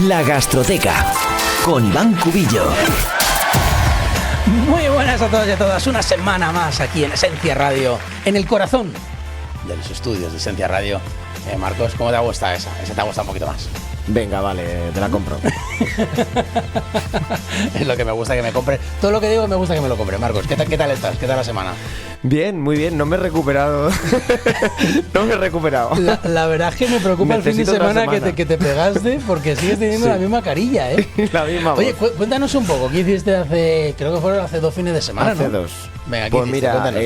La Gastroteca, con Iván Cubillo. Muy buenas a todos y a todas. Una semana más aquí en Esencia Radio, en el corazón de los estudios de Esencia Radio. Marcos, ¿cómo te gusta esa? Esa te ha gustado un poquito más. Venga, vale, te la compro. Es lo que me gusta que me compre. Todo lo que digo me gusta que me lo compre. Marcos, ¿qué tal estás? ¿Qué tal la semana? Bien, muy bien. No me he recuperado. La verdad es que me preocupa el fin de semana que te pegaste, porque sigues teniendo Sí. la misma carilla, ¿eh? La misma Oye, voz. cuéntanos un poco. ¿Qué hiciste creo que fueron hace 2 fines de semana, Hace ¿no? 2. Venga, ¿qué Pues hiciste? mira, Cuéntanos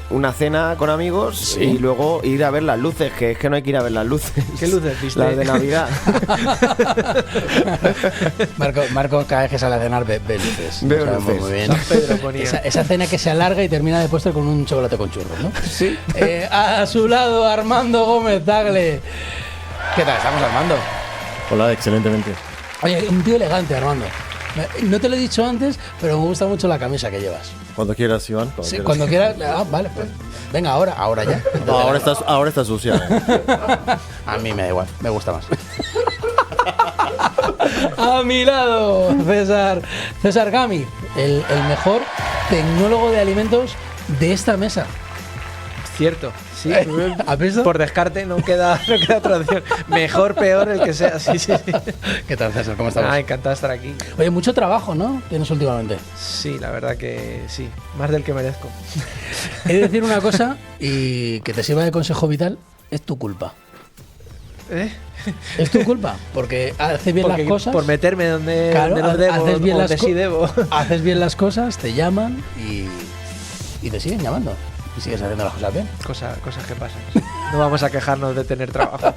un una cena con amigos ¿Sí? y luego ir a ver las luces, que es que no hay que ir a ver las luces. ¿Qué luces viste? Las de Navidad. Marco cada vez que sale a cenar ve luces. Veo Lo sabemos luces. muy bien. San Pedro ponía. Esa cena que se alarga y termina de postre con un chocolate con churros, ¿no? Sí. A su lado, Armando Gómez Tagle. ¿Qué tal? ¿Estamos, Armando? Hola, excelentemente. Oye, un tío elegante, Armando. No te lo he dicho antes, pero me gusta mucho la camisa que llevas. Cuando quieras, Iván. Sí, cuando quieras. Ah, vale, pues venga, ahora ya. No, ahora está sucia. A mí me da igual, me gusta más. A mi lado, César Gami, el mejor tecnólogo de alimentos de esta mesa. Cierto, sí. ¿Has visto? Por descarte no queda otra opción. Mejor, peor, el que sea. Sí. ¿Qué tal, César? ¿Cómo estamos? Encantado de estar aquí. Oye, mucho trabajo, ¿no? Tienes últimamente. Sí, la verdad que sí. Más del que merezco. He de decir una cosa y que te sirva de consejo vital, es tu culpa. Es tu culpa, porque haces bien las cosas. Por meterme donde, Claro, donde no debo, haces bien donde las sí debo. Haces bien las cosas, te llaman y te siguen llamando. Y sigues haciendo las cosas bien. Cosas que pasan. No vamos a quejarnos de tener trabajo.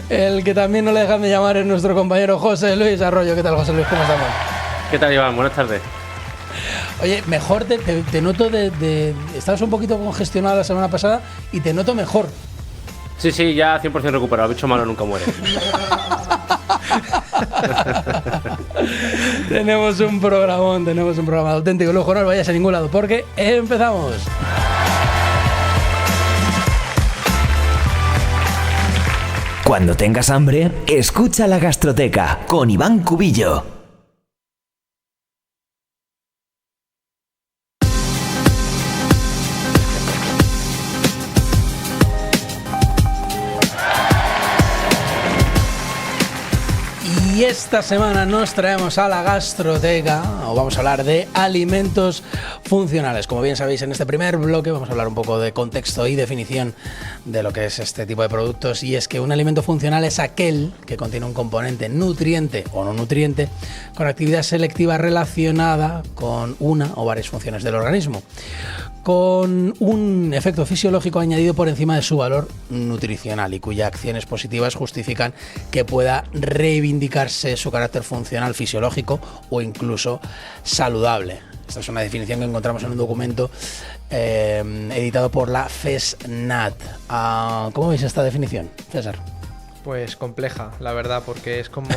El que también no le dejan de llamar es nuestro compañero José Luis Arroyo. ¿Qué tal, José Luis? ¿Cómo estamos? ¿Qué tal, Iván? Buenas tardes. Oye, mejor te noto estabas un poquito congestionado la semana pasada y te noto mejor. Sí, ya 100% recuperado. El bicho malo nunca muere. Tenemos un programa auténtico lujo. No os vayáis a ningún lado porque empezamos. Cuando tengas hambre, escucha La Gastroteca, con Iván Cubillo. Y esta semana nos traemos a la Gastroteca, o vamos a hablar de alimentos funcionales. Como bien sabéis, en este primer bloque vamos a hablar un poco de contexto y definición de lo que es este tipo de productos. Y es que un alimento funcional es aquel que contiene un componente nutriente o no nutriente con actividad selectiva relacionada con una o varias funciones del organismo, con un efecto fisiológico añadido por encima de su valor nutricional y cuyas acciones positivas justifican que pueda reivindicarse su carácter funcional, fisiológico o incluso saludable. Esta es una definición que encontramos en un documento editado por la FESNAT. ¿Cómo veis esta definición, César? Pues compleja, la verdad, porque es como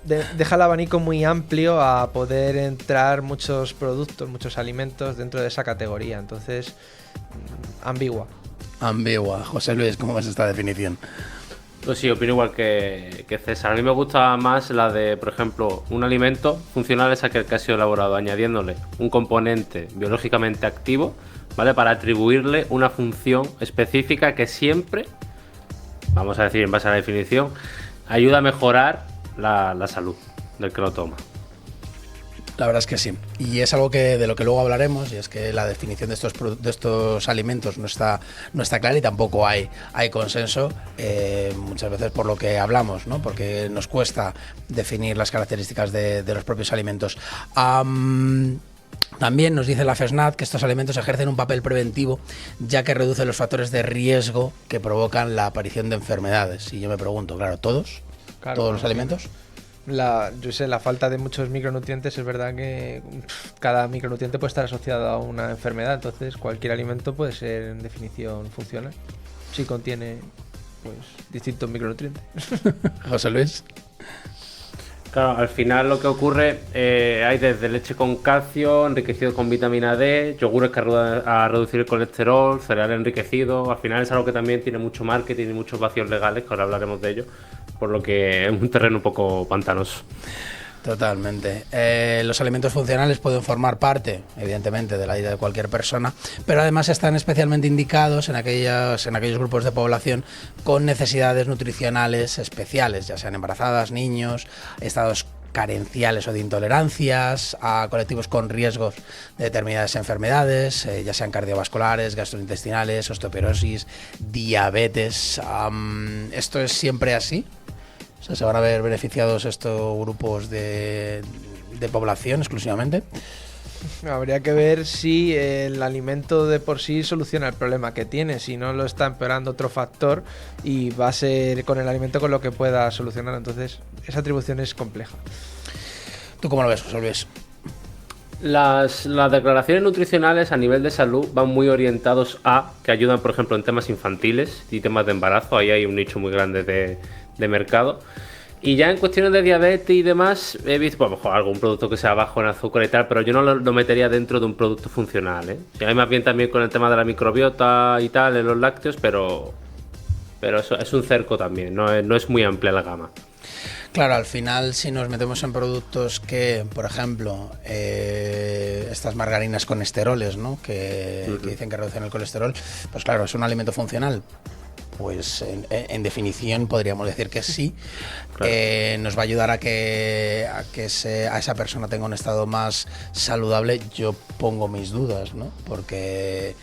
deja el abanico muy amplio a poder entrar muchos productos, muchos alimentos dentro de esa categoría. Entonces, ambigua. José Luis, ¿cómo ves esta definición? Pues sí, opino igual que César. A mí me gusta más la de, por ejemplo, un alimento funcional es aquel que ha sido elaborado añadiéndole un componente biológicamente activo, ¿vale? Para atribuirle una función específica que siempre, vamos a decir en base a la definición, ayuda a mejorar la salud del que lo toma. La verdad es que sí. Y es algo de lo que luego hablaremos, y es que la definición de estos alimentos no está clara y tampoco hay consenso, muchas veces por lo que hablamos, ¿no? Porque nos cuesta definir las características de los propios alimentos. También nos dice la FESNAT que estos alimentos ejercen un papel preventivo, ya que reducen los factores de riesgo que provocan la aparición de enfermedades. Y yo me pregunto, claro, ¿todos los alimentos? La falta de muchos micronutrientes, es verdad que cada micronutriente puede estar asociado a una enfermedad, entonces cualquier alimento puede ser en definición funcional si contiene pues distintos micronutrientes. José Luis. Claro, al final lo que ocurre, hay desde leche con calcio, enriquecido con vitamina D, yogures que ayudan a reducir el colesterol, cereal enriquecido. Al final es algo que también tiene mucho marketing y muchos vacíos legales, que ahora hablaremos de ello, por lo que es un terreno un poco pantanoso. Totalmente. Los alimentos funcionales pueden formar parte, evidentemente, de la dieta de cualquier persona, pero además están especialmente indicados en aquellos grupos de población con necesidades nutricionales especiales, ya sean embarazadas, niños, estados carenciales o de intolerancias, a colectivos con riesgos de determinadas enfermedades, ya sean cardiovasculares, gastrointestinales, osteoporosis, diabetes. ¿Esto es siempre así? O sea, ¿se van a ver beneficiados estos grupos de población exclusivamente? Habría que ver si el alimento de por sí soluciona el problema que tiene, si no lo está empeorando otro factor y va a ser con el alimento con lo que pueda solucionar. Entonces, esa atribución es compleja. ¿Tú cómo lo ves, José Luis? Las declaraciones nutricionales a nivel de salud van muy orientados a que ayudan, por ejemplo, en temas infantiles y temas de embarazo. Ahí hay un nicho muy grande de mercado. Y ya en cuestiones de diabetes y demás, he visto, pues, mejor algún producto que sea bajo en azúcar y tal, pero yo no lo metería dentro de un producto funcional, ¿eh? Y hay más bien también con el tema de la microbiota y tal, en los lácteos, pero eso es un cerco también, no es muy amplia la gama. Claro, al final, si nos metemos en productos que, por ejemplo, estas margarinas con esteroles, ¿no? que dicen que reducen el colesterol, pues claro, es un alimento funcional. Pues en definición podríamos decir que sí. Claro. Nos va a ayudar a que a esa persona tenga un estado más saludable. Yo pongo mis dudas, ¿no? Porque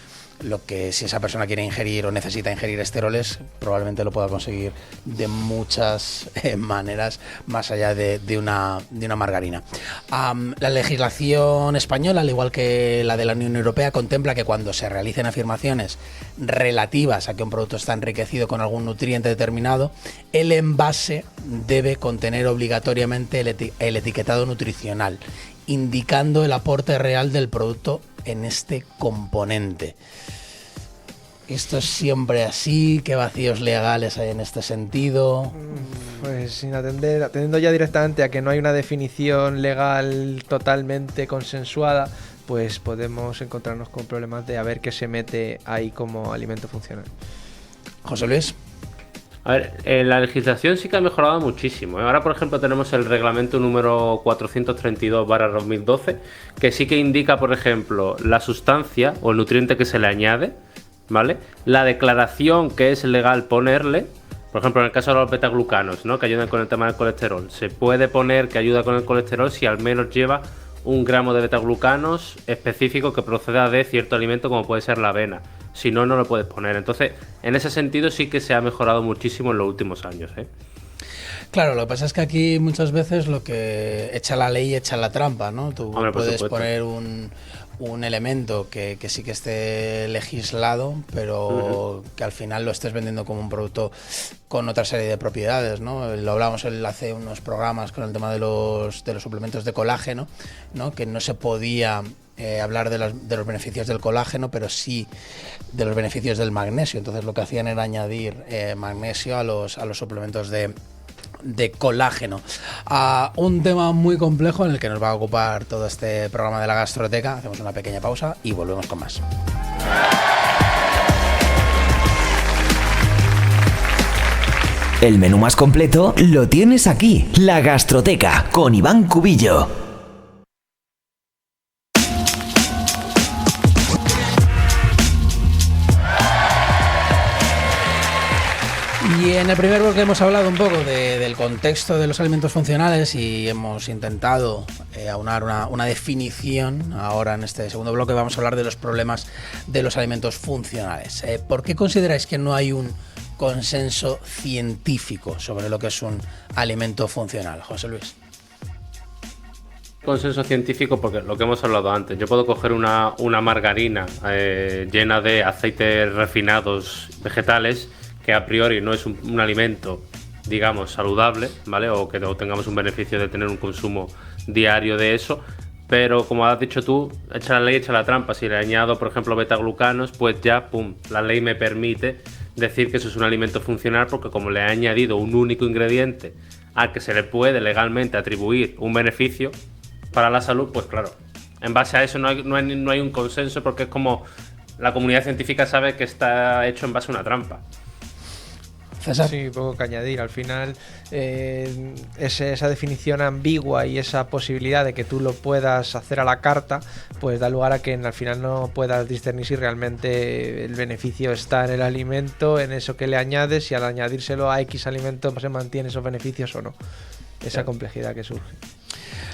si esa persona quiere ingerir o necesita ingerir esteroles, probablemente lo pueda conseguir de muchas maneras más allá de una margarina. La legislación española, al igual que la de la Unión Europea, contempla que cuando se realicen afirmaciones relativas a que un producto está enriquecido con algún nutriente determinado, el envase debe contener obligatoriamente el etiquetado nutricional, indicando el aporte real del producto en este componente. ¿Esto es siempre así? ¿Qué vacíos legales hay en este sentido? Pues atendiendo ya directamente a que no hay una definición legal totalmente consensuada, pues podemos encontrarnos con problemas de a ver qué se mete ahí como alimento funcional. José Luis. A ver, la legislación sí que ha mejorado muchísimo, ¿eh? Ahora, por ejemplo, tenemos el reglamento número 432/2012, que sí que indica, por ejemplo, la sustancia o el nutriente que se le añade, ¿vale? La declaración que es legal ponerle, por ejemplo, en el caso de los betaglucanos, ¿no? Que ayudan con el tema del colesterol. Se puede poner que ayuda con el colesterol si al menos lleva 1 gramo de betaglucanos específico que proceda de cierto alimento, como puede ser la avena. Si no, no lo puedes poner. Entonces, en ese sentido sí que se ha mejorado muchísimo en los últimos años, ¿eh? Claro, lo que pasa es que aquí muchas veces lo que echa la ley echa la trampa, ¿no? Tú puedes poner un elemento que sí que esté legislado, pero que al final lo estés vendiendo como un producto con otra serie de propiedades, ¿no? Lo hablábamos hace unos programas con el tema de los suplementos de colágeno, ¿no? Que no se podía hablar de los beneficios del colágeno, pero sí de los beneficios del magnesio. Entonces lo que hacían era añadir magnesio a los suplementos de colágeno. Un tema muy complejo en el que nos va a ocupar todo este programa de la Gastroteca. Hacemos una pequeña pausa y volvemos con más. El menú más completo lo tienes aquí, La Gastroteca, con Iván Cubillo. Y en el primer bloque hemos hablado un poco del contexto de los alimentos funcionales y hemos intentado aunar una definición. Ahora en este segundo bloque vamos a hablar de los problemas de los alimentos funcionales. ¿Por qué consideráis que no hay un consenso científico sobre lo que es un alimento funcional, José Luis? Consenso científico porque lo que hemos hablado antes, yo puedo coger una margarina llena de aceites refinados vegetales, que a priori no es un alimento, digamos, saludable, ¿vale? O que tengamos un beneficio de tener un consumo diario de eso, pero como has dicho tú, echa la ley, echa la trampa. Si le añado, por ejemplo, betaglucanos, pues ya, pum, la ley me permite decir que eso es un alimento funcional, porque como le he añadido un único ingrediente a que se le puede legalmente atribuir un beneficio para la salud, pues claro, en base a eso no hay un consenso, porque es como la comunidad científica sabe que está hecho en base a una trampa. César. Sí, poco que añadir. Al final, esa definición ambigua y esa posibilidad de que tú lo puedas hacer a la carta, pues da lugar a que al final no puedas discernir si realmente el beneficio está en el alimento, en eso que le añades, y al añadírselo a X alimento se mantiene esos beneficios o no. Esa complejidad que surge.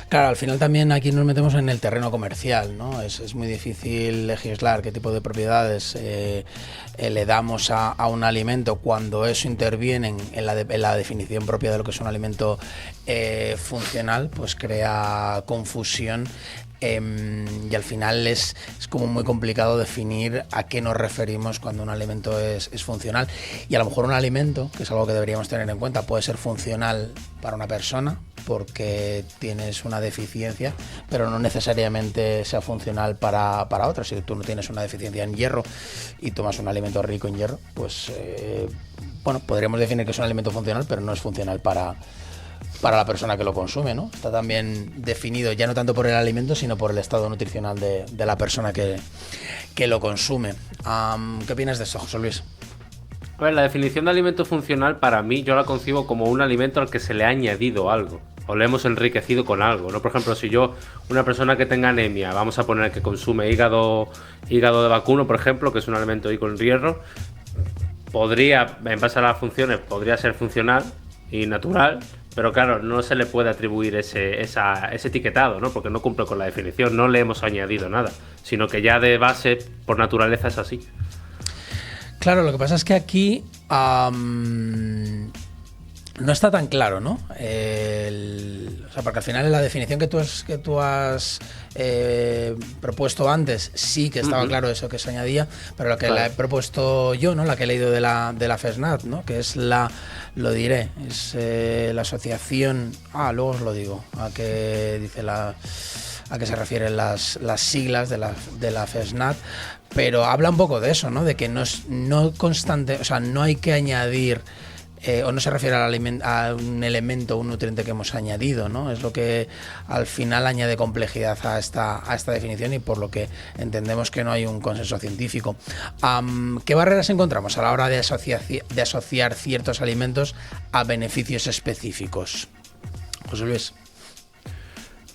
Claro, al final también aquí nos metemos en el terreno comercial, ¿no? Es muy difícil legislar qué tipo de propiedades le damos a un alimento cuando eso interviene en la definición propia de lo que es un alimento funcional, pues crea confusión. Y al final es como muy complicado definir a qué nos referimos cuando un alimento es funcional. Y a lo mejor un alimento, que es algo que deberíamos tener en cuenta, puede ser funcional para una persona porque tienes una deficiencia, pero no necesariamente sea funcional para otra. Si tú no tienes una deficiencia en hierro y tomas un alimento rico en hierro, pues podríamos definir que es un alimento funcional, pero no es funcional para la persona que lo consume, ¿no? Está también definido ya no tanto por el alimento, sino por el estado nutricional de la persona que lo consume. ¿Qué opinas de esto, José Luis? A ver, la definición de alimento funcional para mí yo la concibo como un alimento al que se le ha añadido algo o le hemos enriquecido con algo, ¿no? Por ejemplo, si yo, una persona que tenga anemia, vamos a poner que consume hígado de vacuno, por ejemplo, que es un alimento ahí con hierro, podría, en base a las funciones, podría ser funcional y natural, pero claro, no se le puede atribuir ese etiquetado, ¿no? Porque no cumple con la definición, no le hemos añadido nada, sino que ya de base, por naturaleza, es así. Claro, lo que pasa es que aquí no está tan claro, ¿no? Porque al final en la definición que tú has propuesto antes sí que estaba claro eso que se añadía, pero lo que la he propuesto yo, ¿no? La que he leído de la FESNAT, ¿no? Que es la asociación, luego os lo digo, a qué se refieren las siglas de la FESNAT, pero habla un poco de eso, ¿no? De que no constante, o sea, no hay que añadir o no se refiere a un elemento, un nutriente que hemos añadido, ¿no? Es lo que al final añade complejidad a esta definición y por lo que entendemos que no hay un consenso científico. ¿Qué barreras encontramos a la hora de asociar ciertos alimentos a beneficios específicos? José Luis.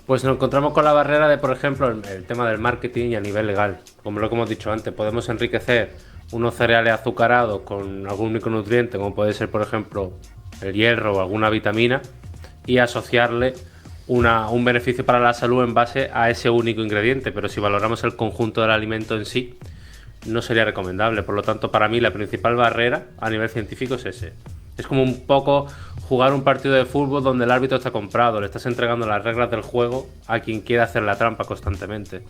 Pues nos encontramos con la barrera de, por ejemplo, el tema del marketing y a nivel legal. Como lo que hemos dicho antes, podemos enriquecer unos cereales azucarados con algún micronutriente, como puede ser, por ejemplo, el hierro o alguna vitamina, y asociarle un beneficio para la salud en base a ese único ingrediente. Pero si valoramos el conjunto del alimento en sí, no sería recomendable. Por lo tanto, para mí la principal barrera a nivel científico es ese. Es como un poco jugar un partido de fútbol donde el árbitro está comprado, le estás entregando las reglas del juego a quien quiera hacer la trampa constantemente.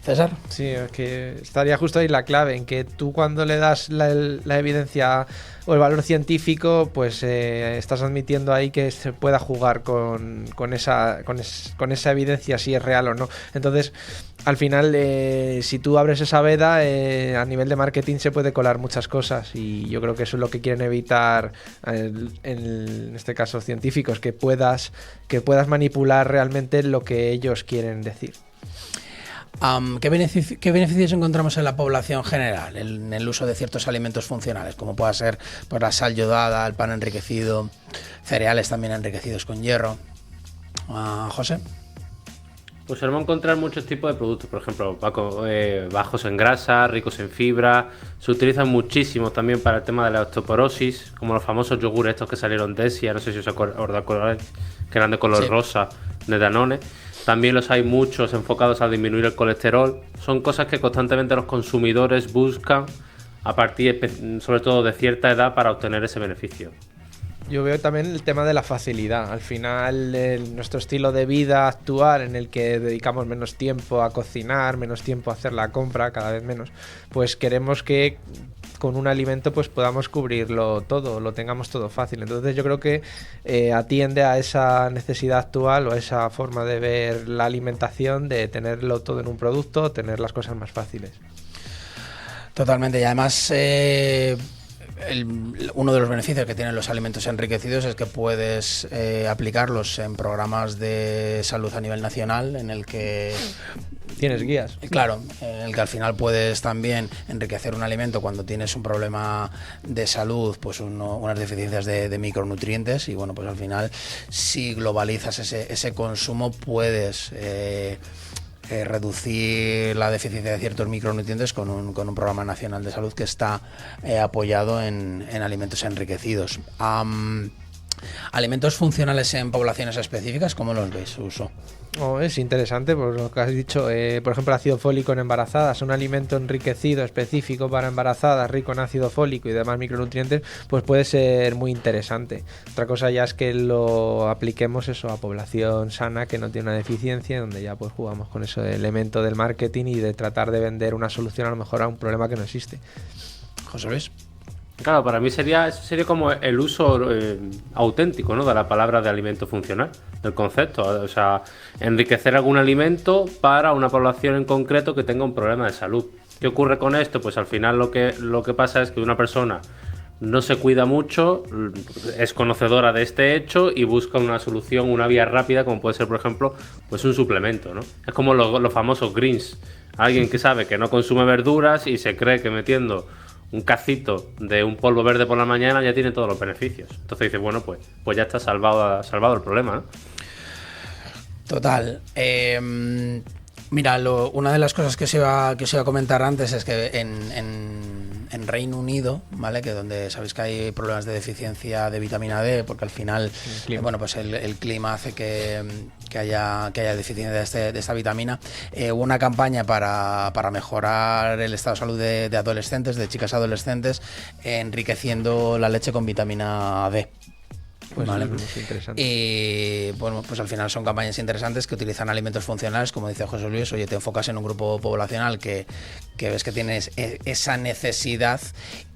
César. Sí, es que estaría justo ahí la clave, en que tú cuando le das la evidencia o el valor científico, pues estás admitiendo ahí que se pueda jugar con esa evidencia, si es real o no. Entonces, al final, si tú abres esa veda, a nivel de marketing se puede colar muchas cosas, y yo creo que eso es lo que quieren evitar, en este caso científicos, que puedas manipular realmente lo que ellos quieren decir. ¿Qué beneficios encontramos en la población general en el uso de ciertos alimentos funcionales, como pueda ser pues, la sal yodada, el pan enriquecido, cereales también enriquecidos con hierro? José. Pues vamos a encontrar muchos tipos de productos, por ejemplo, bajos en grasa, ricos en fibra. Se utilizan muchísimo también para el tema de la osteoporosis, como los famosos yogures estos que salieron de Esia, no sé si os acordáis, que eran de color rosa, de Danone. También los hay muchos enfocados a disminuir el colesterol. Son cosas que constantemente los consumidores buscan a partir, sobre todo, de cierta edad para obtener ese beneficio. Yo veo también el tema de la facilidad. Al final, nuestro estilo de vida actual, en el que dedicamos menos tiempo a cocinar, menos tiempo a hacer la compra, cada vez menos, pues queremos que con un alimento pues podamos cubrirlo todo, lo tengamos todo fácil. Entonces yo creo que atiende a esa necesidad actual o a esa forma de ver la alimentación, de tenerlo todo en un producto, tener las cosas más fáciles. Totalmente, y además uno de los beneficios que tienen los alimentos enriquecidos es que puedes aplicarlos en programas de salud a nivel nacional, en el que Tienes guías. claro, en el que al final puedes también enriquecer un alimento cuando tienes un problema de salud, pues unas deficiencias de micronutrientes, y bueno, pues al final si globalizas ese consumo puedes reducir la deficiencia de ciertos micronutrientes con un programa nacional de salud que está apoyado en alimentos enriquecidos. Alimentos funcionales en poblaciones específicas, ¿cómo los veis, Uso? Es interesante por lo que has dicho. Por ejemplo, ácido fólico en embarazadas, un alimento enriquecido específico para embarazadas, rico en ácido fólico y demás micronutrientes, pues puede ser muy interesante. Otra cosa ya es que lo apliquemos eso a población sana que no tiene una deficiencia, donde ya pues jugamos con ese elemento del marketing y de tratar de vender una solución a lo mejor a un problema que no existe. José Luis. Claro, para mí sería como el uso auténtico, ¿no?, de la palabra de alimento funcional, del concepto. O sea, enriquecer algún alimento para una población en concreto que tenga un problema de salud. ¿Qué ocurre con esto? Pues al final lo que pasa es que una persona no se cuida mucho, es conocedora de este hecho y busca una solución, una vía rápida, como puede ser, por ejemplo, pues un suplemento, ¿no? Es como los famosos greens. Alguien que sabe que no consume verduras y se cree que metiendo un cacito de un polvo verde por la mañana ya tiene todos los beneficios. Entonces dices, bueno, pues ya está salvado el problema, ¿no? Total. Mira, una de las cosas que os iba a comentar antes es que en Reino Unido, ¿vale?, que donde sabéis que hay problemas de deficiencia de vitamina D, porque al final bueno, pues el clima hace que haya deficiencia de esta vitamina. Hubo una campaña para mejorar el estado de salud de adolescentes, de chicas adolescentes, enriqueciendo la leche con vitamina D. Pues ¿vale? muy interesante. Y bueno, pues al final son campañas interesantes que utilizan alimentos funcionales, como dice José Luis. Oye, te enfocas en un grupo poblacional que ves que tienes esa necesidad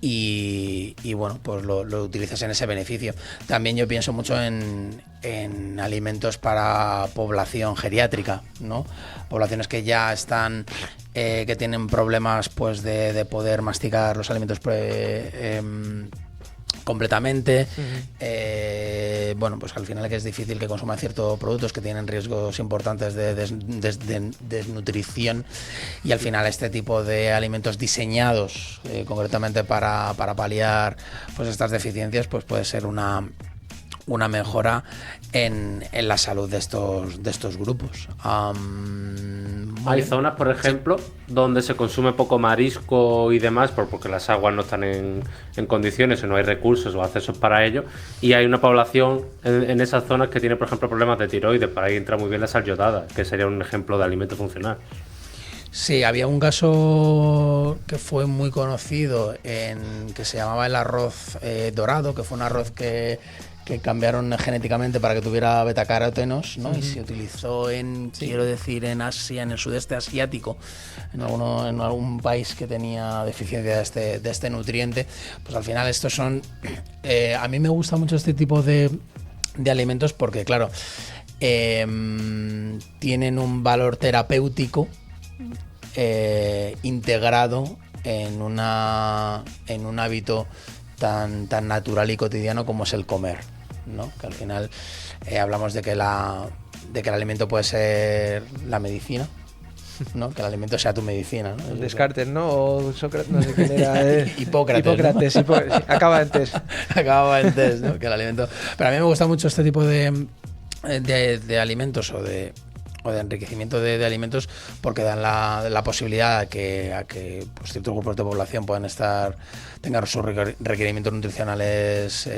y bueno, pues lo utilizas en ese beneficio. También yo pienso mucho en alimentos para población geriátrica, ¿no? Poblaciones que ya están, que tienen problemas pues de poder masticar los alimentos completamente. Bueno, pues al final que es difícil que consuman ciertos productos que tienen riesgos importantes de desnutrición, y al final este tipo de alimentos diseñados concretamente para paliar pues estas deficiencias, pues puede ser una mejora en la salud de estos grupos. Hay zonas, por ejemplo, donde se consume poco marisco y demás, porque las aguas no están en condiciones o no hay recursos o accesos para ello, y hay una población en esas zonas que tiene, por ejemplo, problemas de tiroides. Para ahí entra muy bien la sal yodada, que sería un ejemplo de alimento funcional. Sí, había un caso que fue muy conocido que se llamaba el arroz dorado, que fue un arroz que cambiaron genéticamente para que tuviera betacarotenos, ¿no? Y se utilizó quiero decir, en Asia, en el sudeste asiático, en algún país que tenía deficiencia de este nutriente. Pues al final estos son... a mí me gusta mucho este tipo de alimentos porque, claro, tienen un valor terapéutico integrado en un hábito tan natural y cotidiano como es el comer, ¿no? Que al final hablamos de que el alimento puede ser la medicina, ¿no? Que el alimento sea tu medicina, ¿no? Descartes, ¿no? O Sócrates, no sé quién era. Hipócrates, ¿no? Acaba antes. Acababa antes, ¿no? Que el alimento... Pero a mí me gusta mucho este tipo de alimentos o de enriquecimiento de alimentos, porque dan la posibilidad a que pues, ciertos grupos de población tengan sus requerimientos nutricionales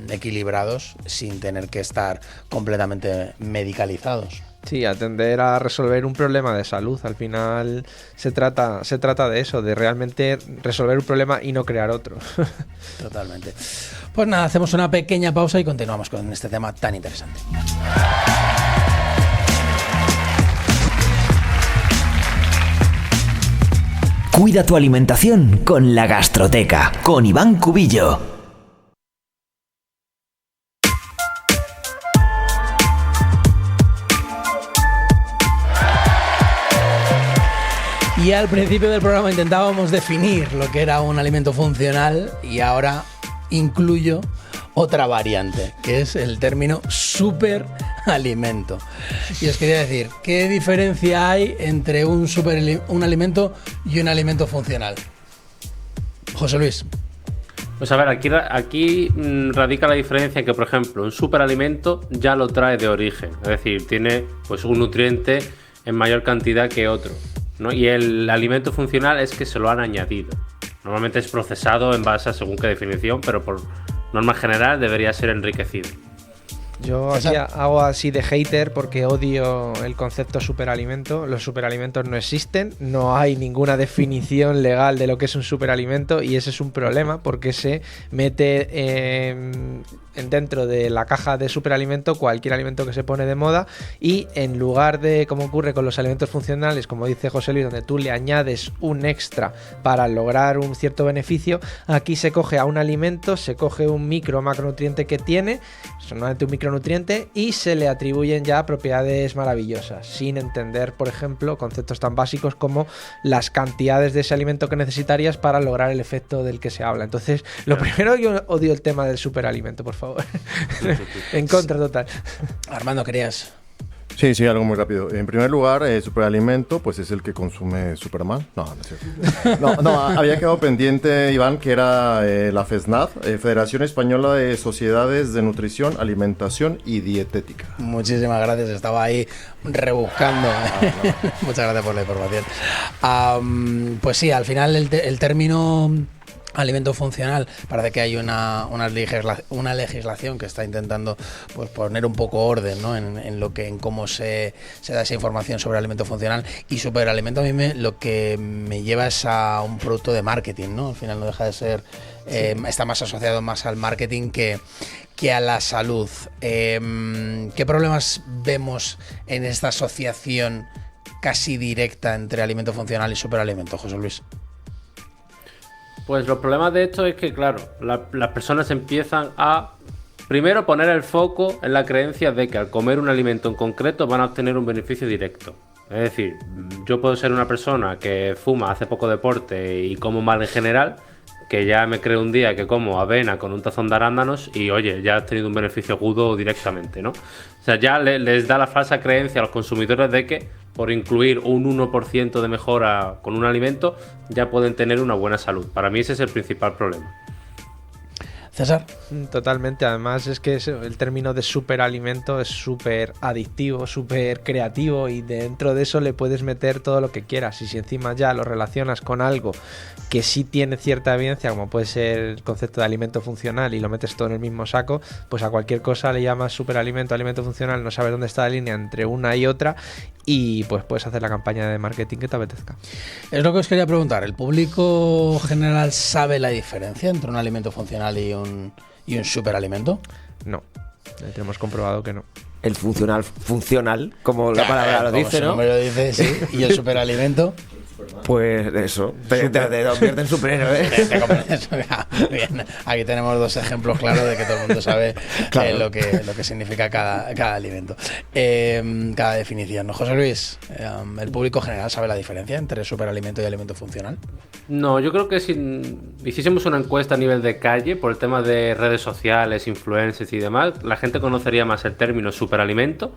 equilibrados sin tener que estar completamente medicalizados. Sí, atender a resolver un problema de salud. Al final se trata de eso, de realmente resolver un problema y no crear otro. Totalmente. Pues nada, hacemos una pequeña pausa y continuamos con este tema tan interesante. Cuida tu alimentación con La Gastroteca, con Iván Cubillo. Y al principio del programa intentábamos definir lo que era un alimento funcional y ahora incluyo otra variante, que es el término superalimento. Y os quería decir, ¿qué diferencia hay entre un alimento y un alimento funcional? José Luis. Pues a ver, aquí radica la diferencia en que, por ejemplo, un superalimento ya lo trae de origen, es decir, tiene pues un nutriente en mayor cantidad que otro, ¿no? Y el alimento funcional es que se lo han añadido. Normalmente es procesado en base a según qué definición, pero por norma general debería ser enriquecido. Yo aquí hago así de hater porque odio el concepto superalimento. Los superalimentos no existen, no hay ninguna definición legal de lo que es un superalimento y ese es un problema porque se mete dentro de la caja de superalimento cualquier alimento que se pone de moda y en lugar de, como ocurre con los alimentos funcionales, como dice José Luis, donde tú le añades un extra para lograr un cierto beneficio, aquí se coge a un alimento, se coge un micro o macronutriente que tiene, solamente un micronutriente, y se le atribuyen ya propiedades maravillosas, sin entender, por ejemplo, conceptos tan básicos como las cantidades de ese alimento que necesitarías para lograr el efecto del que se habla. Entonces, lo primero, yo odio el tema del superalimento, por favor. En contra total. Armando, querías... Sí, algo muy rápido. En primer lugar, superalimento, pues es el que consume Superman. No es cierto. No, había quedado pendiente, Iván, que era la FESNAD, Federación Española de Sociedades de Nutrición, Alimentación y Dietética. Muchísimas gracias, estaba ahí rebuscando. Muchas gracias por la información. Pues sí, al final el término alimento funcional, parece que hay una legislación que está intentando pues poner un poco orden, ¿no? en cómo se da esa información sobre alimento funcional, y superalimento a mí lo que me lleva es a un producto de marketing, ¿no? Al final no deja de ser, está más asociado más al marketing que a la salud. ¿Qué problemas vemos en esta asociación casi directa entre alimento funcional y superalimento, José Luis? Pues los problemas de esto es que, claro, las personas empiezan a, primero, poner el foco en la creencia de que al comer un alimento en concreto van a obtener un beneficio directo. Es decir, yo puedo ser una persona que fuma, hace poco deporte y como mal en general, que ya me creo un día que como avena con un tazón de arándanos y, oye, ya has tenido un beneficio agudo directamente, ¿no? O sea, ya les da la falsa creencia a los consumidores de que por incluir un 1% de mejora con un alimento ya pueden tener una buena salud. Para mí ese es el principal problema. César. Totalmente, además es que el término de superalimento es súper adictivo, súper creativo, y dentro de eso le puedes meter todo lo que quieras, y si encima ya lo relacionas con algo que sí tiene cierta evidencia, como puede ser el concepto de alimento funcional, y lo metes todo en el mismo saco, pues a cualquier cosa le llamas superalimento, alimento funcional, no sabes dónde está la línea entre una y otra, y pues puedes hacer la campaña de marketing que te apetezca. Es lo que os quería preguntar, ¿el público general sabe la diferencia entre un alimento funcional y un superalimento? No, tenemos comprobado que no. El funcional, como la palabra lo dice, ¿no? Como lo dice, sí. ¿Y el superalimento? Pues eso, te convierte en superhéroe. Bien. Aquí tenemos dos ejemplos claros de que todo el mundo sabe claro. lo que significa cada alimento. Cada definición, ¿no? José Luis, ¿el público general sabe la diferencia entre superalimento y alimento funcional? No, yo creo que si hiciésemos una encuesta a nivel de calle por el tema de redes sociales, influencers y demás, la gente conocería más el término superalimento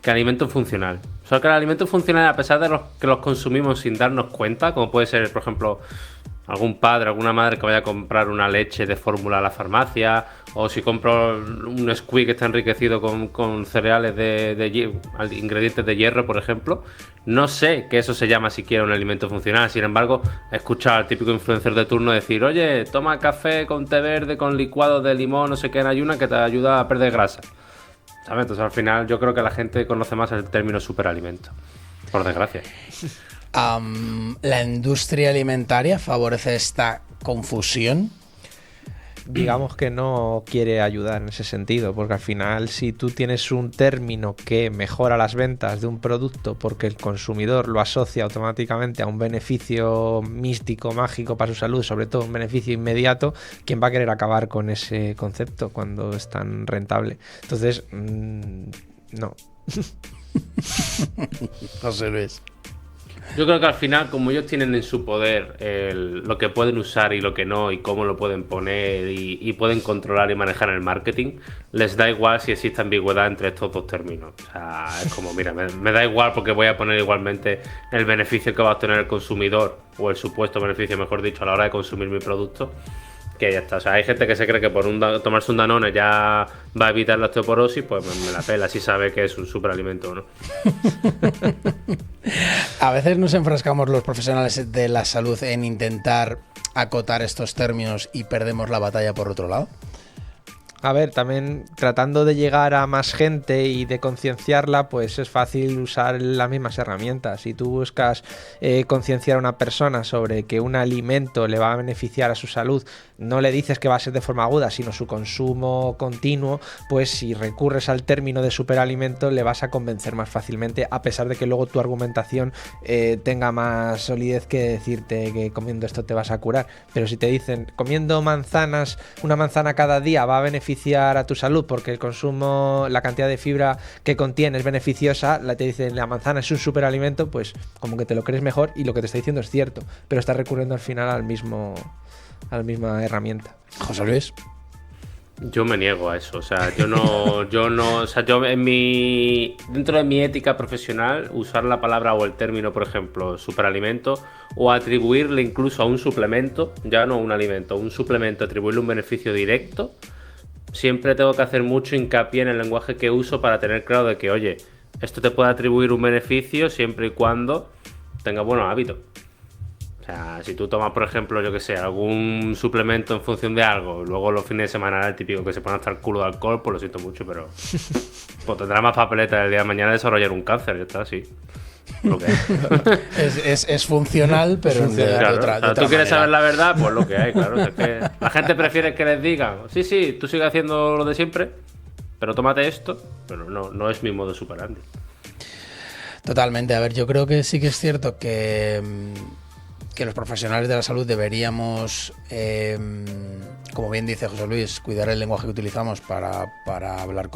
que alimento funcional. Solo que el alimento funcional, a pesar de que los consumimos sin darnos cuenta, como puede ser, por ejemplo, algún padre, alguna madre que vaya a comprar una leche de fórmula a la farmacia, o si compro un squeak que está enriquecido con cereales de ingredientes de hierro, por ejemplo, no sé que eso se llama siquiera un alimento funcional. Sin embargo, he escuchado al típico influencer de turno decir: oye, toma café con té verde, con licuado de limón, no sé qué en ayuna, que te ayuda a perder grasa. ¿Sabes? Entonces al final yo creo que la gente conoce más el término superalimento, por desgracia. ¿La industria alimentaria favorece esta confusión? Digamos que no quiere ayudar en ese sentido, porque al final si tú tienes un término que mejora las ventas de un producto porque el consumidor lo asocia automáticamente a un beneficio místico, mágico para su salud, sobre todo un beneficio inmediato, ¿quién va a querer acabar con ese concepto cuando es tan rentable? Entonces, no. José Luis. Yo creo que al final, como ellos tienen en su poder lo que pueden usar y lo que no, y cómo lo pueden poner, y pueden controlar y manejar el marketing, les da igual si existe ambigüedad entre estos dos términos. O sea, es como, mira, me da igual porque voy a poner igualmente el beneficio que va a obtener el consumidor, o el supuesto beneficio, mejor dicho, a la hora de consumir mi producto, que ya está. O sea, hay gente que se cree que por tomarse un Danone ya va a evitar la osteoporosis, pues me la pela si sabe que es un superalimento o no. A veces nos enfrascamos los profesionales de la salud en intentar acotar estos términos y perdemos la batalla por otro lado. A ver, también tratando de llegar a más gente y de concienciarla, pues es fácil usar las mismas herramientas. Si tú buscas concienciar a una persona sobre que un alimento le va a beneficiar a su salud, no le dices que va a ser de forma aguda, sino su consumo continuo, pues si recurres al término de superalimento le vas a convencer más fácilmente, a pesar de que luego tu argumentación tenga más solidez que decirte que comiendo esto te vas a curar. Pero si te dicen comiendo manzanas, una manzana cada día va a beneficiar a tu salud porque el consumo, la cantidad de fibra que contiene es beneficiosa, te dicen la manzana es un superalimento, pues como que te lo crees mejor y lo que te está diciendo es cierto, pero estás recurriendo al final a la misma herramienta. José Luis. Yo me niego a eso, o sea, yo dentro de mi ética profesional, usar la palabra o el término, por ejemplo, superalimento, o atribuirle incluso a un suplemento, ya no a un alimento, un suplemento, atribuirle un beneficio directo, siempre tengo que hacer mucho hincapié en el lenguaje que uso para tener claro de que, oye, esto te puede atribuir un beneficio siempre y cuando tenga buenos hábitos. O sea, si tú tomas, por ejemplo, yo que sé, algún suplemento en función de algo, luego los fines de semana el típico que se pone hasta el culo de alcohol, pues lo siento mucho, pero pues tendrá más papeleta el día de mañana de desarrollar un cáncer, ya está, así. Lo que es funcional, pero claro, de otra ¿tú quieres manera. saber la verdad? Pues lo que hay, claro. Es que la gente prefiere que les digan, sí, tú sigue haciendo lo de siempre, pero tómate esto, pero no es mi modo superandi. Totalmente. A ver, yo creo que sí que es cierto que los profesionales de la salud deberíamos, como bien dice José Luis, cuidar el lenguaje que utilizamos para hablar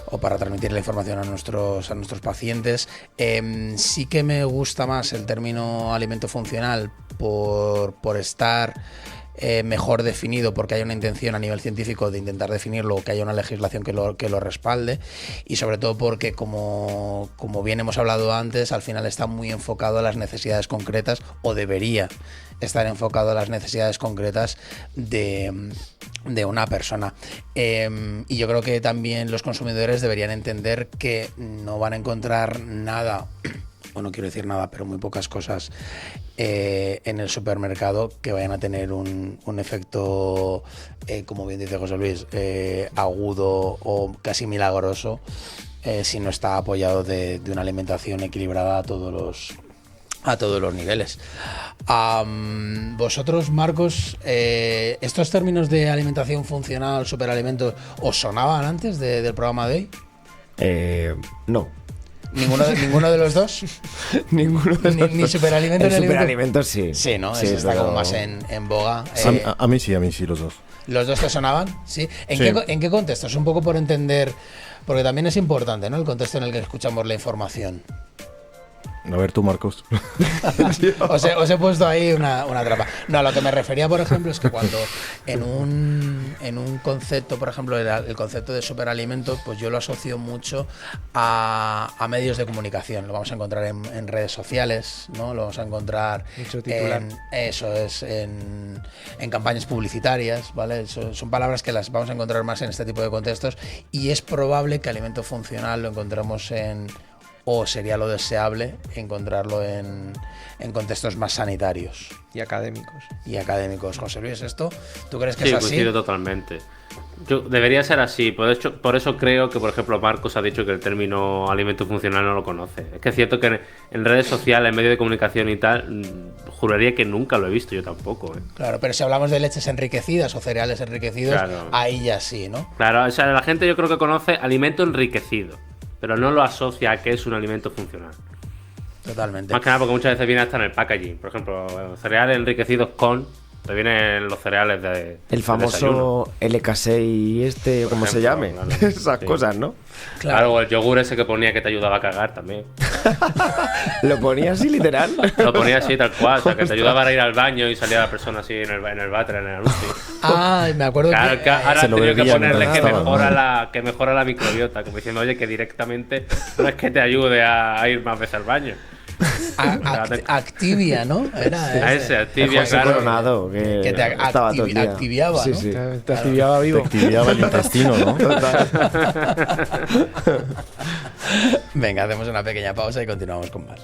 o para transmitir la información a nuestros pacientes. Sí que me gusta más el término alimento funcional por estar mejor definido, porque hay una intención a nivel científico de intentar definirlo, que haya una legislación que lo respalde, y sobre todo porque, como bien hemos hablado antes, al final está muy enfocado a las necesidades concretas, o debería estar enfocado a las necesidades concretas de una persona. Y yo creo que también los consumidores deberían entender que no van a encontrar nada, o no quiero decir nada, pero muy pocas cosas en el supermercado que vayan a tener un efecto, como bien dice José Luis, agudo o casi milagroso, si no está apoyado de una alimentación equilibrada a todos los niveles. Vosotros, Marcos, ¿estos términos de alimentación funcional, superalimentos, os sonaban antes del programa de hoy? No. ¿Ninguno de los dos? Ninguno de los Ni dos. superalimentos El ni superalimentos sí. Sí, ¿no? Sí, Está pero- como más en boga. A mí sí, los dos. ¿Los dos te sonaban? ¿Sí? Sí. ¿En qué contexto? Es un poco por entender, porque también es importante, ¿no? El contexto en el que escuchamos la información. A ver tú, Marcos. Os he puesto ahí una trampa. No, a lo que me refería, por ejemplo, es que cuando en un concepto, por ejemplo, el concepto de superalimento, pues yo lo asocio mucho a medios de comunicación. Lo vamos a encontrar en redes sociales, ¿no? Lo vamos a encontrar Mucho titular. en campañas publicitarias, ¿vale? Son palabras que las vamos a encontrar más en este tipo de contextos, y es probable que alimento funcional lo encontremos o sería lo deseable encontrarlo en contextos más sanitarios Y académicos. y académicos. José Luis, ¿esto tú crees que Sí, es así? coincido totalmente. Debería ser así. Por eso creo que, por ejemplo, Marcos ha dicho que el término alimento funcional no lo conoce. Es que es cierto que en redes sociales, en medios de comunicación y tal, juraría que nunca lo he visto yo tampoco. Claro, pero si hablamos de leches enriquecidas o cereales enriquecidos, Claro. ahí ya sí, ¿no? Claro, o sea, la gente yo creo que conoce alimento enriquecido, pero no lo asocia a que es un alimento funcional. Totalmente. Más que nada porque muchas veces viene hasta en el packaging. Por ejemplo, cereales enriquecidos con Te vienen los cereales de El del famoso desayuno. LK6 como se ejemplo, llame. claro. Esas Sí. cosas, ¿no? Claro, o el yogur ese que ponía que te ayudaba a cagar también. Lo ponía así literal. Lo ponía así, tal cual, o sea, que te ayudaba a ir al baño y salía la persona así en el váter, en el anuncio. Ah, me acuerdo Claro, que... que ahora Se han lo tenido que bebía ponerle mientras que estaba, mejora la microbiota, como diciendo, oye, que directamente no es que te ayude a ir más veces al baño. Activia, ¿no? Era A ese, Activia, José claro. Coronado, que te estaba todo el día. activiaba, Sí, ¿no? sí. Te activaba Te vivo. activaba el intestino, ¿no? Venga, hacemos una pequeña pausa y continuamos con más.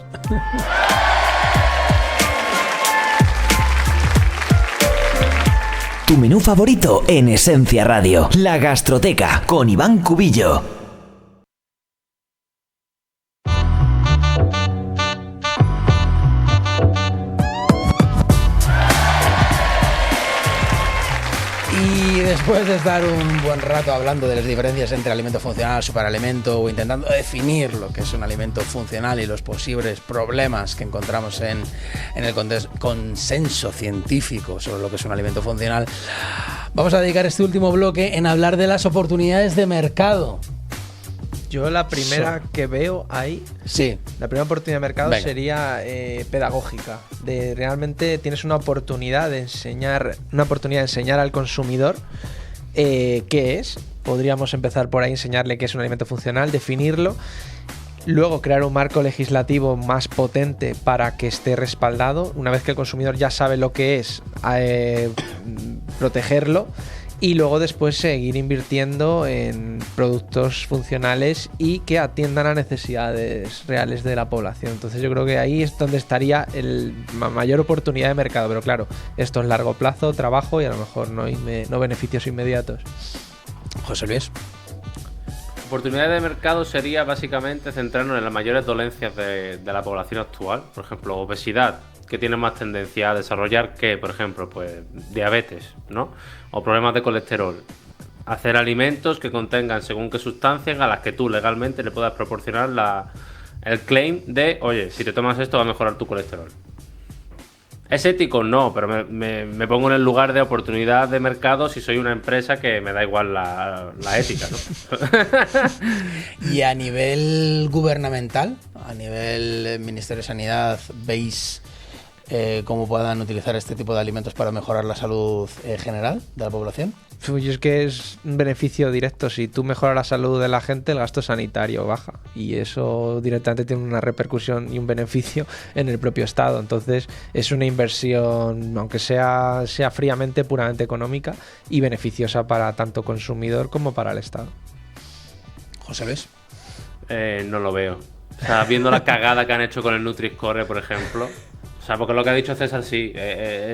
Tu menú favorito en Esencia Radio. La Gastroteca con Iván Cubillo. Y después de estar un buen rato hablando de las diferencias entre alimento funcional, superalimento o intentando definir lo que es un alimento funcional y los posibles problemas que encontramos en el consenso científico sobre lo que es un alimento funcional, vamos a dedicar este último bloque en hablar de las oportunidades de mercado. Yo la primera que veo ahí, Sí, la primera oportunidad de mercado Venga. sería pedagógica. De realmente tienes una oportunidad de enseñar al consumidor qué es. Podríamos empezar por ahí, enseñarle qué es un alimento funcional, definirlo. Luego crear un marco legislativo más potente para que esté respaldado. Una vez que el consumidor ya sabe lo que es, protegerlo. Y luego después seguir invirtiendo en productos funcionales y que atiendan a necesidades reales de la población. Entonces yo creo que ahí es donde estaría la mayor oportunidad de mercado. Pero claro, esto es largo plazo, trabajo y a lo mejor no beneficios inmediatos. José Luis. Oportunidad de mercado sería básicamente centrarnos en las mayores dolencias de la población actual. Por ejemplo, obesidad, que tiene más tendencia a desarrollar que, por ejemplo, pues diabetes, ¿no? O problemas de colesterol. Hacer alimentos que contengan según qué sustancias a las que tú legalmente le puedas proporcionar el claim de, oye, si te tomas esto va a mejorar tu colesterol. ¿Es ético? No, pero me pongo en el lugar de oportunidad de mercado si soy una empresa que me da igual la ética, ¿no? Y a nivel gubernamental, a nivel Ministerio de Sanidad, ¿veis cómo puedan utilizar este tipo de alimentos para mejorar la salud general de la población? Uy, es que es un beneficio directo. Si tú mejoras la salud de la gente, el gasto sanitario baja. Y eso directamente tiene una repercusión y un beneficio en el propio Estado. Entonces es una inversión, aunque sea fríamente, puramente económica y beneficiosa para tanto consumidor como para el Estado. José Luis. No lo veo. O sea, viendo la cagada que han hecho con el Nutri-Score, por ejemplo. O sea, porque lo que ha dicho César sí,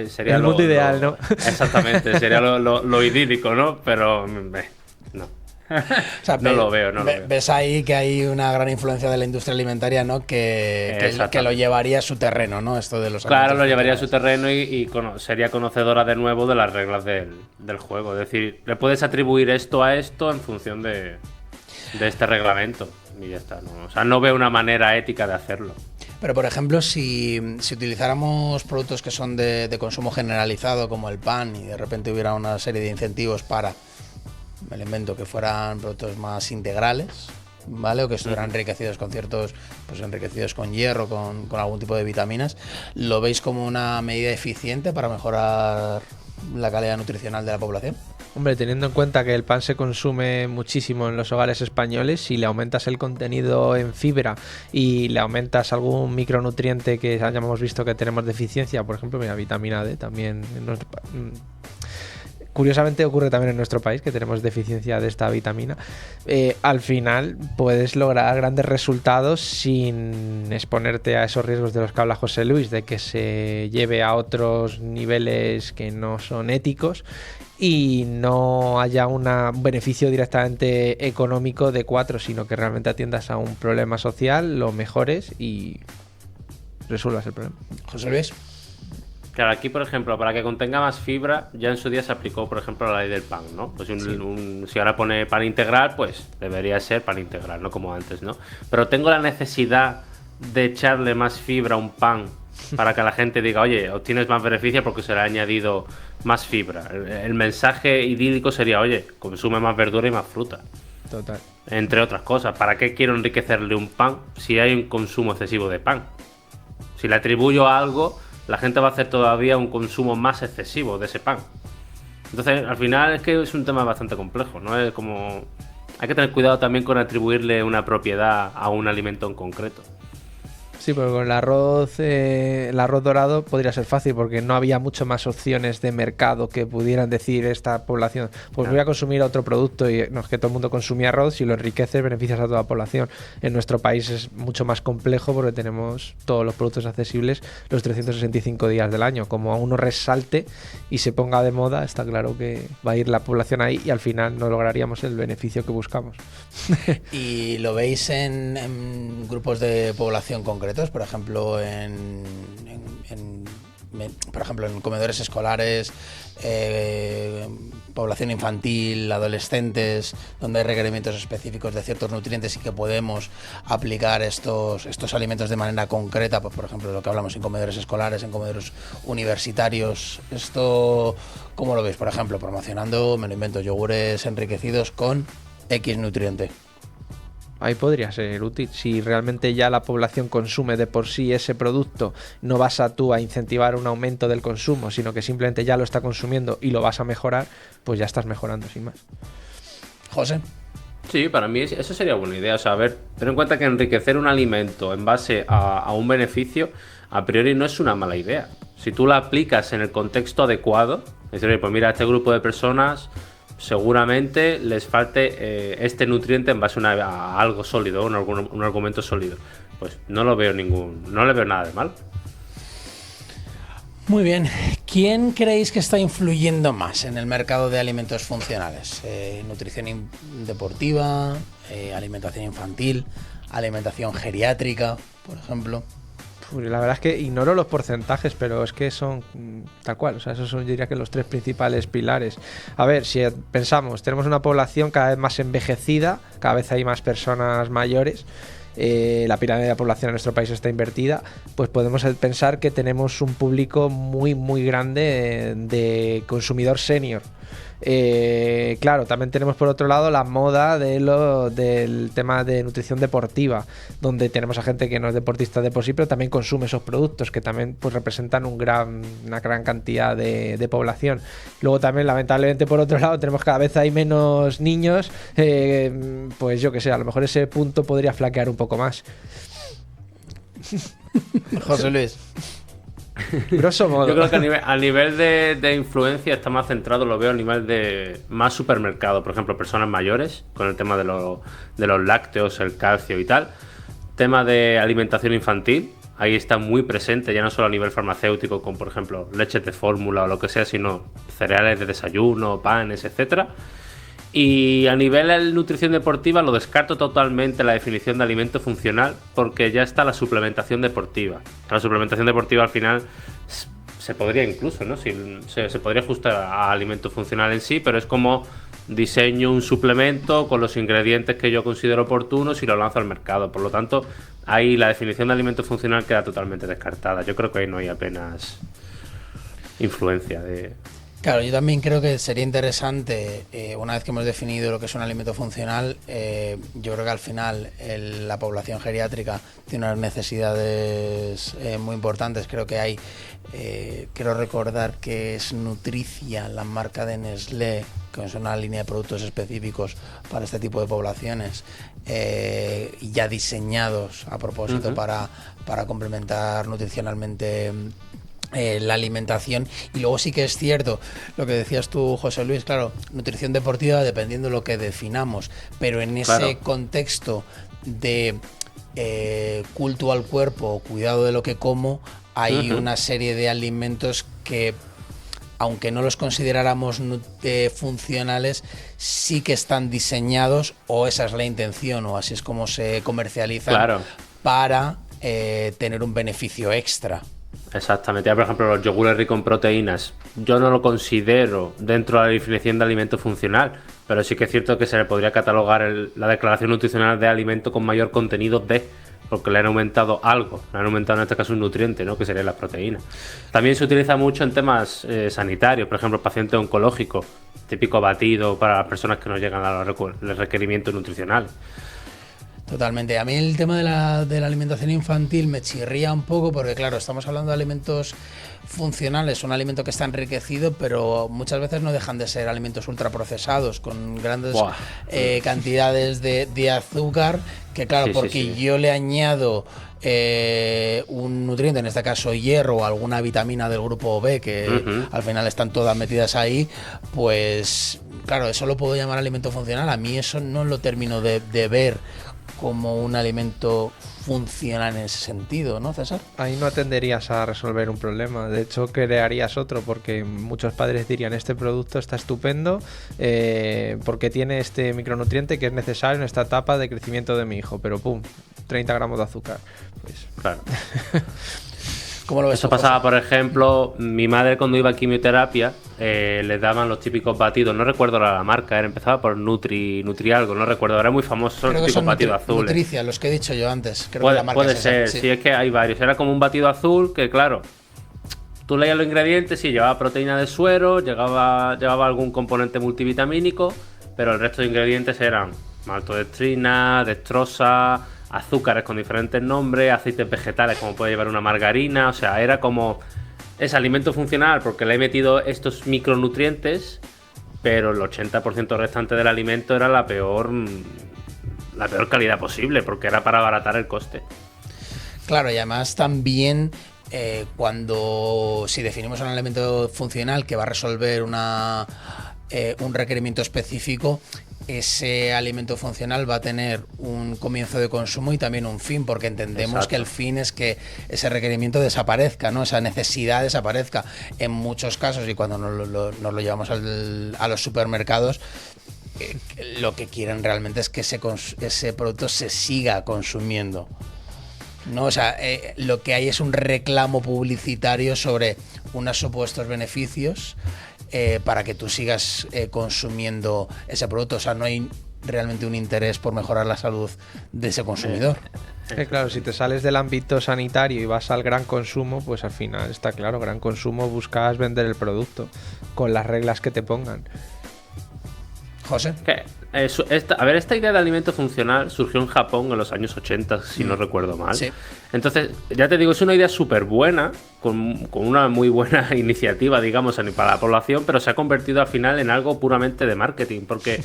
sería El mundo ideal, ¿no? Exactamente, sería lo idílico, ¿no? Pero no. O sea, No lo veo. Ves ahí que hay una gran influencia de la industria alimentaria, ¿no? Que lo llevaría a su terreno, ¿no? Esto de los Claro, alimentos lo llevaría a su funcionales. terreno y sería conocedora de nuevo de las reglas del juego. Es decir, le puedes atribuir esto a esto en función de este reglamento. Y ya está, ¿no? O sea, no veo una manera ética de hacerlo. Pero, por ejemplo, si utilizáramos productos que son de consumo generalizado, como el pan, y de repente hubiera una serie de incentivos para, me lo invento, que fueran productos más integrales, ¿vale? O que estuvieran enriquecidos con ciertos, pues enriquecidos con hierro, con algún tipo de vitaminas, ¿lo veis como una medida eficiente para mejorar la calidad nutricional de la población? Hombre, teniendo en cuenta que el pan se consume muchísimo en los hogares españoles, si le aumentas el contenido en fibra y le aumentas algún micronutriente que hayamos visto que tenemos deficiencia, por ejemplo, mira, vitamina D también. Curiosamente ocurre también en nuestro país que tenemos deficiencia de esta vitamina. Al final puedes lograr grandes resultados sin exponerte a esos riesgos de los que habla José Luis, de que se lleve a otros niveles que no son éticos y no haya un beneficio directamente económico de 4, sino que realmente atiendas a un problema social, lo mejores y resuelvas el problema. José Luis. Claro, aquí, por ejemplo, para que contenga más fibra, ya en su día se aplicó, por ejemplo, la ley del pan, ¿no? Pues si ahora pone pan integral, pues debería ser pan integral, no como antes, ¿no? Pero tengo la necesidad de echarle más fibra a un pan para que la gente diga, oye, obtienes más beneficio porque se le ha añadido más fibra. El mensaje idílico sería, oye, consume más verdura y más fruta. Total. Entre otras cosas, ¿para qué quiero enriquecerle un pan si hay un consumo excesivo de pan? Si le atribuyo a algo, la gente va a hacer todavía un consumo más excesivo de ese pan. Entonces, al final es que es un tema bastante complejo, ¿no? Es como... Hay que tener cuidado también con atribuirle una propiedad a un alimento en concreto. Sí, porque con el arroz dorado podría ser fácil porque no había mucho más opciones de mercado que pudieran decir esta población, pues voy a consumir otro producto y no es que todo el mundo consumía arroz, si lo enriqueces beneficias a toda la población. En nuestro país es mucho más complejo porque tenemos todos los productos accesibles los 365 días del año. Como a uno resalte y se ponga de moda, está claro que va a ir la población ahí y al final no lograríamos el beneficio que buscamos. ¿Y lo veis en grupos de población concretos? Por ejemplo, por ejemplo, en comedores escolares, población infantil, adolescentes, donde hay requerimientos específicos de ciertos nutrientes y que podemos aplicar estos alimentos de manera concreta, pues por ejemplo lo que hablamos en comedores escolares, en comedores universitarios. ¿Esto cómo lo veis? Por ejemplo, promocionando, me lo invento, yogures enriquecidos con X nutriente. Ahí podría ser útil. Si realmente ya la población consume de por sí ese producto, no vas tú a incentivar un aumento del consumo, sino que simplemente ya lo está consumiendo y lo vas a mejorar, pues ya estás mejorando sin más. José. Sí, para mí eso sería buena idea. O sea, a ver, ten en cuenta que enriquecer un alimento en base a un beneficio, a priori no es una mala idea. Si tú la aplicas en el contexto adecuado, es decir, pues mira, a este grupo de personas seguramente les falte este nutriente en base a algo sólido, un argumento sólido. Pues no le veo nada de mal. Muy bien. ¿Quién creéis que está influyendo más en el mercado de alimentos funcionales? Nutrición deportiva, alimentación infantil, alimentación geriátrica, por ejemplo. La verdad es que ignoro los porcentajes, pero es que son tal cual. O sea, esos son, yo diría que los tres principales pilares. A ver, si pensamos, tenemos una población cada vez más envejecida, cada vez hay más personas mayores. La pirámide de la población en nuestro país está invertida, pues podemos pensar que tenemos un público muy muy grande de consumidor senior. Claro, también tenemos por otro lado la moda del tema de nutrición deportiva, donde tenemos a gente que no es deportista de por sí, pero también consume esos productos que también pues representan una gran cantidad de población. Luego también, lamentablemente, por otro lado, tenemos cada vez hay menos niños, pues yo que sé, a lo mejor ese punto podría flaquear un poco más. José Luis. Grosso modo. Yo creo que a nivel de influencia está más centrado, lo veo a nivel de más supermercado, por ejemplo, personas mayores, con el tema de los lácteos, el calcio y tal. Tema de alimentación infantil, ahí está muy presente, ya no solo a nivel farmacéutico, con por ejemplo leches de fórmula o lo que sea, sino cereales de desayuno, panes, etcétera. Y a nivel de nutrición deportiva lo descarto totalmente la definición de alimento funcional, porque ya está la suplementación deportiva. La suplementación deportiva al final se podría incluso, ¿no? Se podría ajustar a alimento funcional en sí, pero es como diseño un suplemento con los ingredientes que yo considero oportunos y lo lanzo al mercado. Por lo tanto, ahí la definición de alimento funcional queda totalmente descartada. Yo creo que ahí no hay apenas influencia de... Claro, yo también creo que sería interesante, una vez que hemos definido lo que es un alimento funcional, yo creo que al final la población geriátrica tiene unas necesidades muy importantes. Creo que hay, quiero recordar que es Nutricia, la marca de Nestlé, que es una línea de productos específicos para este tipo de poblaciones, ya diseñados a propósito para complementar nutricionalmente la alimentación. Y luego sí que es cierto lo que decías tú, José Luis, claro, nutrición deportiva dependiendo de lo que definamos, pero en ese contexto de culto al cuerpo, cuidado de lo que como, hay una serie de alimentos que, aunque no los consideráramos funcionales, sí que están diseñados, o esa es la intención, o así es como se comercializan, para tener un beneficio extra. Exactamente. Por ejemplo, los yogures ricos en proteínas, yo no lo considero dentro de la definición de alimento funcional, pero sí que es cierto que se le podría catalogar la declaración nutricional de alimento con mayor contenido de, porque le han aumentado algo, le han aumentado en este caso un nutriente, ¿no? Que serían las proteínas. También se utiliza mucho en temas sanitarios, por ejemplo, pacientes oncológicos, típico batido para las personas que no llegan a los requerimientos nutricionales. Totalmente. A mí el tema de la alimentación infantil me chirría un poco porque, claro, estamos hablando de alimentos funcionales, un alimento que está enriquecido, pero muchas veces no dejan de ser alimentos ultraprocesados con grandes cantidades de azúcar, que claro, porque yo le añado un nutriente, en este caso hierro o alguna vitamina del grupo B, que al final están todas metidas ahí, pues claro, eso lo puedo llamar alimento funcional. A mí eso no lo termino de ver como un alimento funcional en ese sentido, ¿no, César? Ahí no atenderías a resolver un problema, de hecho crearías otro, porque muchos padres dirían, este producto está estupendo porque tiene este micronutriente que es necesario en esta etapa de crecimiento de mi hijo, pero pum, 30 gramos de azúcar. Pues claro. ¿Cómo lo ves? Eso pasaba, por ejemplo, mi madre cuando iba a quimioterapia le daban los típicos batidos, no recuerdo la marca, empezaba por Nutri algo, no recuerdo, era muy famoso, los típicos batidos azules. Nutricia, los que he dicho yo antes. Creo puede que la marca puede es ser, esa, sí, es que hay varios. Era como un batido azul que, claro, tú leías los ingredientes, sí, llevaba proteína de suero, llevaba algún componente multivitamínico, pero el resto de ingredientes eran maltodextrina, dextrosa, azúcares con diferentes nombres, aceites vegetales como puede llevar una margarina, o sea, era como es alimento funcional porque le he metido estos micronutrientes, pero el 80% restante del alimento era la peor calidad posible porque era para abaratar el coste. Claro, y además también si definimos un alimento funcional que va a resolver un requerimiento específico, ese alimento funcional va a tener un comienzo de consumo y también un fin, porque entendemos Exacto. que el fin es que ese requerimiento desaparezca, ¿no? Esa necesidad desaparezca. En muchos casos, y cuando nos lo llevamos a los supermercados, lo que quieren realmente es que ese producto se siga consumiendo, ¿no? O sea, lo que hay es un reclamo publicitario sobre unos supuestos beneficios para que tú sigas consumiendo ese producto. O sea, no hay realmente un interés por mejorar la salud de ese consumidor. Claro, si te sales del ámbito sanitario y vas al gran consumo, pues al final está claro, gran consumo buscas vender el producto con las reglas que te pongan. José. Esta idea de alimento funcional surgió en Japón en los años 80, si no recuerdo mal. Sí. Entonces, ya te digo, es una idea súper buena, con una muy buena iniciativa, digamos, para la población, pero se ha convertido al final en algo puramente de marketing, porque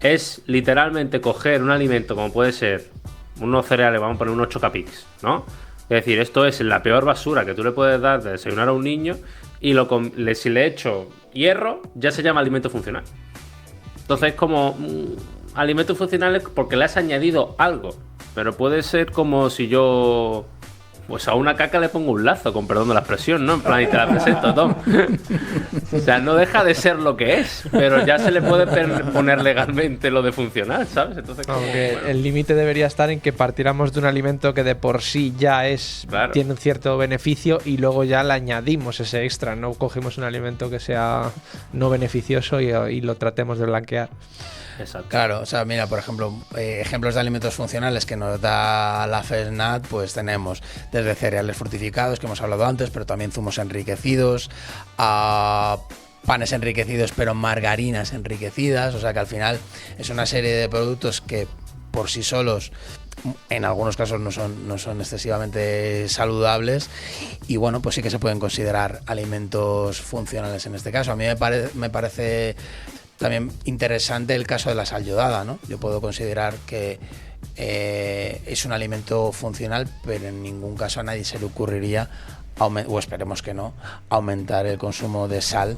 es literalmente coger un alimento como puede ser unos cereales, vamos a poner unos Chocapix, ¿no? Es decir, esto es la peor basura que tú le puedes dar de desayunar a un niño y si le echo hierro, ya se llama alimento funcional. Entonces es como alimentos funcionales porque le has añadido algo. Pero puede ser como si yo pues a una caca le pongo un lazo, con perdón de la expresión, ¿no? En plan, y te la presento, Tom. O sea, no deja de ser lo que es, pero ya se le puede poner legalmente lo de funcional, ¿sabes? Entonces, Aunque bueno. el límite debería estar en que partiéramos de un alimento que de por sí ya tiene un cierto beneficio y luego ya le añadimos ese extra. No cogemos un alimento que sea no beneficioso y lo tratemos de blanquear. Exacto. Claro, o sea, mira, por ejemplo, ejemplos de alimentos funcionales que nos da la FESNAT, pues tenemos desde cereales fortificados, que hemos hablado antes, pero también zumos enriquecidos, a panes enriquecidos, pero margarinas enriquecidas, o sea que al final es una serie de productos que por sí solos en algunos casos no son excesivamente saludables y bueno, pues sí que se pueden considerar alimentos funcionales en este caso. A mí me parece también interesante el caso de la sal yodada, ¿no? Yo puedo considerar que es un alimento funcional, pero en ningún caso a nadie se le ocurriría, o esperemos que no, aumentar el consumo de sal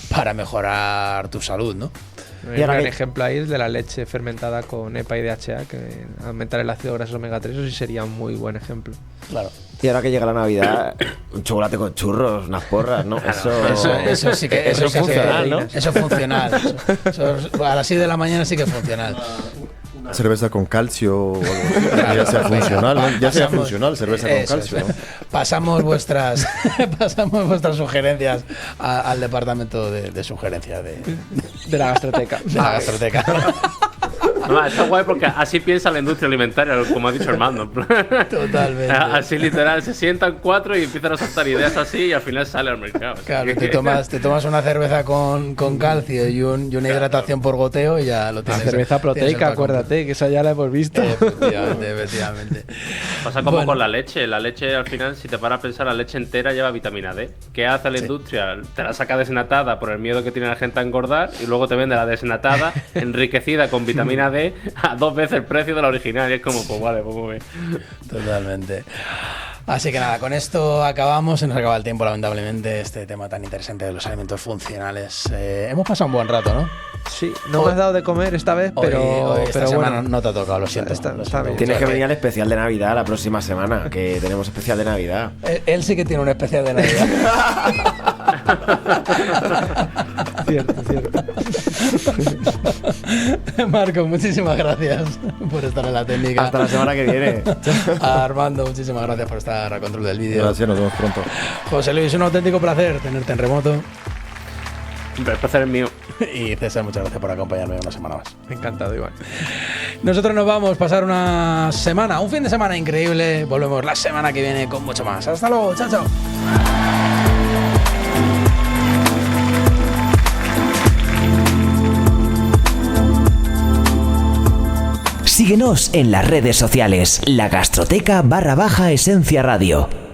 para mejorar tu salud, ¿no? Un gran ejemplo ahí es de la leche fermentada con EPA y DHA, que aumentar el ácido graso omega 3, eso sí sería un muy buen ejemplo. Claro. Y ahora que llega la Navidad, un chocolate con churros, unas porras, ¿no? Eso sí que eso es funcional, ¿no? Eso es funcional. Eso, a las 6 de la mañana sí que es funcional. Cerveza con calcio o algo así, ya sea funcional, ¿no? Ya sea funcional, cerveza con calcio, ¿no? Pasamos vuestras sugerencias al departamento de sugerencias de la gastroteca. De la gastroteca. No, está guay porque así piensa la industria alimentaria, como ha dicho Armando. Totalmente. Así literal, se sientan 4 y empiezan a soltar ideas así y al final sale al mercado. Claro, te tomas una cerveza con calcio y una hidratación por goteo y ya lo tienes. Cerveza tienes proteica, otra acuérdate, que esa ya la hemos visto. Efectivamente. Pasa como con la leche. La leche, al final, si te paras a pensar, la leche entera lleva vitamina D. ¿Qué hace la industria? Te la saca desnatada por el miedo que tiene la gente a engordar y luego te vende la desnatada enriquecida con vitamina D a 2 veces el precio de la original. Y es como, pues vale, pues muy bien. Totalmente. Así que nada, con esto acabamos. Se nos acaba el tiempo, lamentablemente, este tema tan interesante de los alimentos funcionales. Hemos pasado un buen rato, ¿no? Sí, no me has dado de comer esta vez, pero esta semana bueno. no te ha tocado, lo siento. Está Lo bien. siento. Tienes que venir al especial de Navidad la próxima semana, que tenemos especial de Navidad. Él sí que tiene un especial de Navidad. Cierto. Marco, muchísimas gracias por estar en la técnica. Hasta la semana que viene. A Armando, muchísimas gracias por estar a control del vídeo. Gracias, nos vemos pronto. José Luis, un auténtico placer tenerte en remoto. El placer es mío. Y César, muchas gracias por acompañarme una semana más. Encantado, Iván. Nosotros nos vamos a pasar una semana, un fin de semana increíble. Volvemos la semana que viene con mucho más. Hasta luego, chao, chao. Síguenos en las redes sociales, La Gastroteca _Esencia Radio.